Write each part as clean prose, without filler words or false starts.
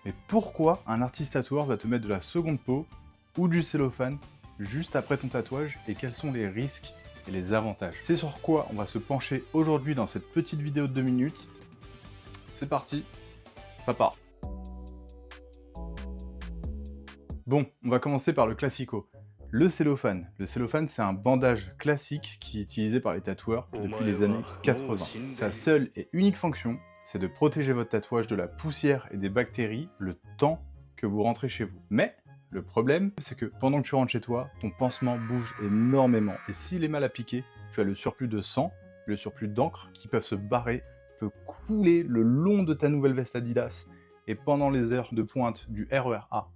Mais pourquoi un artiste tatoueur va te mettre de la seconde peau ou du cellophane juste après ton tatouage et quels sont les risques et les avantages? C'est sur quoi on va se pencher aujourd'hui dans cette petite vidéo de 2 minutes. C'est parti, ça part. Bon, on va commencer par le classico. Le cellophane. Le cellophane, c'est un bandage classique qui est utilisé par les tatoueurs depuis les années 80. Sa seule et unique fonction, c'est de protéger votre tatouage de la poussière et des bactéries le temps que vous rentrez chez vous. Mais le problème, c'est que pendant que tu rentres chez toi, ton pansement bouge énormément. Et s'il est mal appliqué, tu as le surplus de sang, le surplus d'encre qui peuvent se barrer, peut couler le long de ta nouvelle veste Adidas et pendant les heures de pointe du RER A.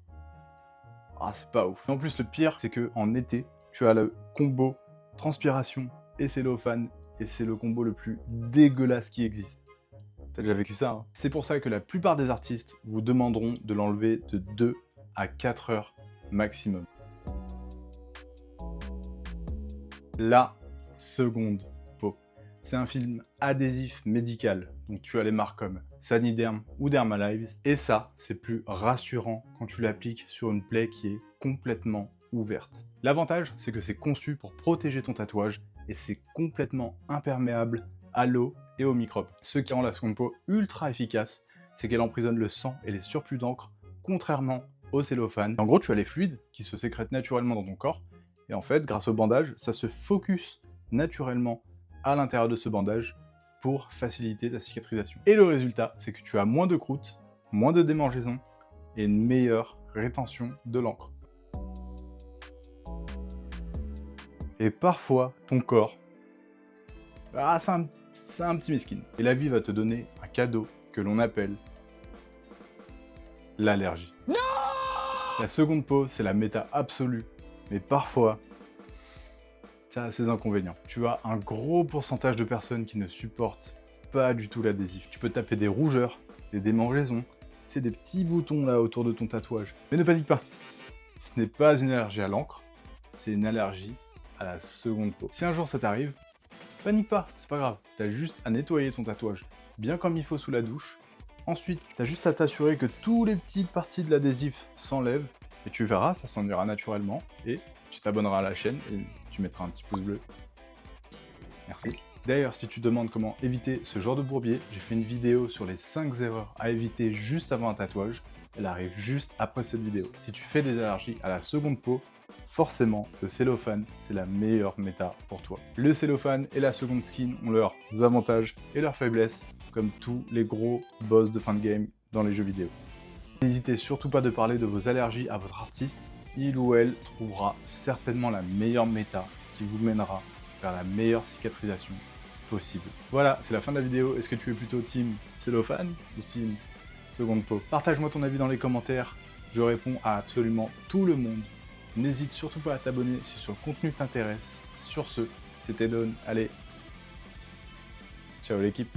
Ah, c'est pas ouf. En plus, le pire, c'est que en été, tu as le combo transpiration et cellophane, et c'est le combo le plus dégueulasse qui existe. T'as déjà vécu ça, hein? C'est pour ça que la plupart des artistes vous demanderont de l'enlever de 2 à 4 heures maximum. La seconde peau. C'est un film adhésif médical, donc tu as les marques comme Saniderm ou Dermalives, et ça, c'est plus rassurant quand tu l'appliques sur une plaie qui est complètement ouverte. L'avantage, c'est que c'est conçu pour protéger ton tatouage, et c'est complètement imperméable à l'eau et aux microbes. Ce qui rend la seconde peau ultra efficace, c'est qu'elle emprisonne le sang et les surplus d'encre, contrairement au cellophane. En gros, tu as les fluides qui se sécrètent naturellement dans ton corps, et en fait, grâce au bandage, ça se focus naturellement à l'intérieur de ce bandage pour faciliter ta cicatrisation. Et le résultat, c'est que tu as moins de croûte, moins de démangeaisons et une meilleure rétention de l'encre. Et parfois, ton corps, c'est un petit mesquine. Et la vie va te donner un cadeau que l'on appelle l'allergie. Non! La seconde peau, c'est la méta absolue, mais parfois, ça a ses inconvénients. Tu as un gros pourcentage de personnes qui ne supportent pas du tout l'adhésif. Tu peux taper des rougeurs, des démangeaisons, c'est des petits boutons là autour de ton tatouage. Mais ne panique pas, ce n'est pas une allergie à l'encre, c'est une allergie à la seconde peau. Si un jour ça t'arrive, panique pas, c'est pas grave. Tu as juste à nettoyer ton tatouage bien comme il faut sous la douche. Ensuite, tu as juste à t'assurer que toutes les petites parties de l'adhésif s'enlèvent et tu verras, ça s'en ira naturellement et tu t'abonneras à la chaîne et tu mettras un petit pouce bleu. Merci. D'ailleurs, si tu te demandes comment éviter ce genre de bourbier, j'ai fait une vidéo sur les 5 erreurs à éviter juste avant un tatouage. Elle arrive juste après cette vidéo. Si tu fais des allergies à la seconde peau, forcément, le cellophane, c'est la meilleure méta pour toi. Le cellophane et la seconde skin ont leurs avantages et leurs faiblesses, comme tous les gros boss de fin de game dans les jeux vidéo. N'hésitez surtout pas de parler de vos allergies à votre artiste. Il ou elle trouvera certainement la meilleure méta qui vous mènera vers la meilleure cicatrisation possible. Voilà, c'est la fin de la vidéo. Est-ce que tu es plutôt team cellophane ou team seconde peau? Partage-moi ton avis dans les commentaires. Je réponds à absolument tout le monde. N'hésite surtout pas à t'abonner si ce contenu t'intéresse. Sur ce, c'était Don. Allez, ciao l'équipe.